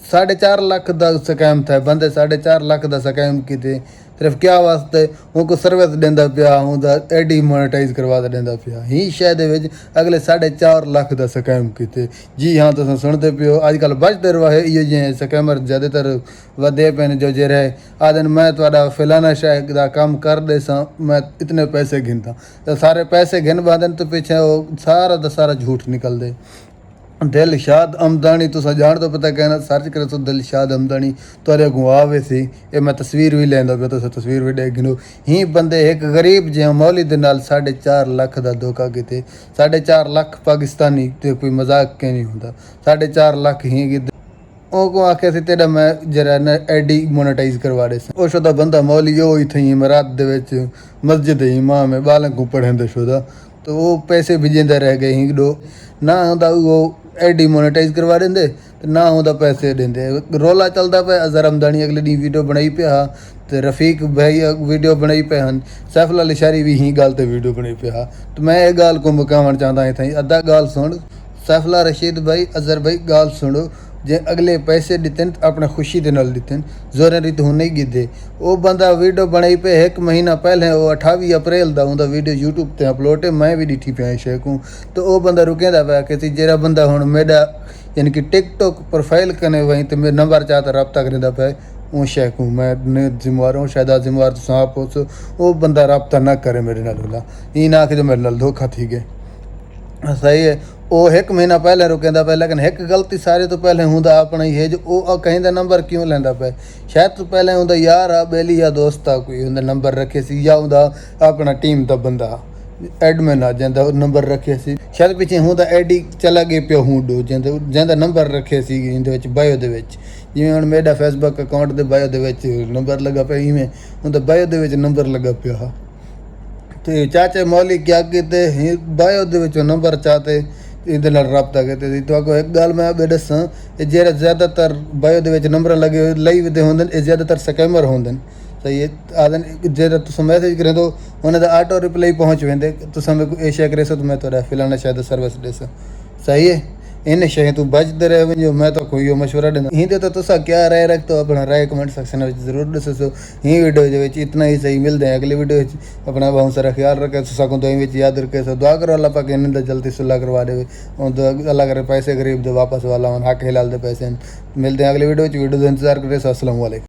4.5 लाख का स्कैम था बंदे 4.5 लाख का स्कैम किते सिर्फ क्या वास्ते उनको सर्विस देंदा पिया उनका एडी मोनेटाइज करवा देंदा पिया ही शायद विच अगले 4.5 लाख का स्कैम किते। जी हाँ तुम सुनते पियो अजकल बचते रहा है ये जे स्कैमर ज़्यादातर वधे पे जो जे रहे आदन मैं थोड़ा फलाना शाह का काम कर दे सा मैं इतने पैसे गिनता तो सारे पैसे गिन बादन तो पीछे वो सारा का सारा झूठ निकल दे। दिलशाद हमदानी तुसा जान तो पता कहना सर्च करे तो दिलशाद हमदानी तुरे अगों आवे सी ये मैं तस्वीर भी लैंदा पिया तुस तस्वीर भी देख गिनो ही बंदे एक गरीब जिहा मौली दे नाल 4.5 लाख का धोखा किते 4.5 लाख पाकिस्तानी ते कोई मजाक के नहीं होंदा 4.5 लाख ही किते को आखे सी तेरा मैं जरा ना एडी मोनेटाइज करवा दे ओ शुदा बंदा मौली ओ ही थई इमारत दे विच मस्जिद इमाम है बालन को पढ़ेंदे शुदा तो वो पैसे भेजेंदे रह गए ही दो ना होंदा वो एडी मोनेटाइज करवा देंदे ना होंदा पैसे देंदे रोला चलता पे अजहर हमदानी अगले दी वीडियो बनाई पे हा ते रफीक भाई वीडियो बनाई पे हन सैफुल्ला लिशारी भी ही गल ते वीडियो बनाई पे हा तो मैं ये गाल को मुकावण चाहता है थी अद्धा गाल सुन सैफुल्ला रशीद भाई अजहर भाई गाल सुनो जे अगले पैसे दितन अपने खुशी के नाल दितन जोरे रीत हूँ नहीं गिदे वो बंदा वीडियो बनाई पे 1 महीना पहले वो 28 अप्रैल का उनका वीडियो यूट्यूब ते अपलोड है मैं भी डिठी पे शेख हूँ तो वो बंदा रुकेंदा पाया कि जेरा बंदा हूँ मेरा यानी कि टिकटॉक प्रोफाइल कने वहीं तो मेरे नंबर चाहता रब्ता करेंदा पाए वो शेख हूँ मैं जिम्मेवार हूँ शायद जिम्मेवार तो सांप हो वो बंदा रब्ता ना करे मेरे नाल ये ना कि जो मेरे नाल धोखा थी गए सही है वो 1 महीना पहले रुकेंदा पे लेकिन एक गलती सारे तो पहले होंदा अपना ही है जो वो कहीं दा नंबर क्यों लेंदा पे शायद तो पहले होंदा यार आ बेली या दोस्त आ कोई होंदा नंबर रखे सी या होंदा अपना टीम दा बंदा एडमिन आ जांदा नंबर रखे सी शायद पीछे होंदा एडी चला गए पियो हूँ डो जांदा नंबर रखे सी इंदे विच बायो दे विच जिवें हुण मेरा Facebook account they bio they which number लगा पे इवें हुंदा बायो दे विच नंबर लगा पिया हा तो चाचे मौली क्या किते बायो दे विच नंबर चाहते ਇਹਦੇ ਨਾਲ ਰਾਬਤਾ ਕਰਦੇ ਸੀ ਤੁਹਾਨੂੰ ਇੱਕ ਗੱਲ ਮੈਂ ਆਪ ਦੱਸਾਂ ਜਿਹੜੇ ਜ਼ਿਆਦਾਤਰ ਬਾਇਓ ਦੇ ਵਿੱਚ ਨੰਬਰ ਲੱਗੇ ਲਈ ਵੀ ਹੁੰਦੇ ਨੇ ਇਹ ਜ਼ਿਆਦਾਤਰ ਸਕੈਮਰ ਹੁੰਦੇ ਨੇ ਸਹੀ ਹੈ ਆਦਨ ਜਿਹੜਾ ਤੁਸੀਂ ਮੈਸੇਜ ਕਰੇ ਤਾਂ ਉਹਨਾਂ ਦਾ ਆਟੋ ਰਿਪਲਾਈ ਪਹੁੰਚ ਵੰਦੇ ਤੁਸੀਂ ਮੈਨੂੰ ਇਹ ਸ਼ੇਅਰ ਕਰੇ ਸੋ ਮੈਂ ਤੁਹਾਡਾ ਫਿਲਾਨਾ ਸ਼ਾਇਦ ਸਰਵਿਸ ਦੇ ਸਹੀ है इन शइ तू बचते रहे वञो मैं तो कोई मशवरा ॾींदो हीअं तो तुसां क्या राय रखो अपना राय कमेंट सेक्शन में जरूर दसो ही वीडियो जो इतना ही सही मिलते हैं अगली वीडियो अपना बहुत सारा ख्याल रखे तुसां को दुआ याद रखे सो दुआ करो अल्लाह पाक इन्हें जल्दी सुलह करवा दे अल्लाह करे पैसे गरीब दे वापस वाला हक हिलाल दे पैसे मिलते हैं अगली वीडियो का इंतजार करें। अस्सलाम वालेकुम।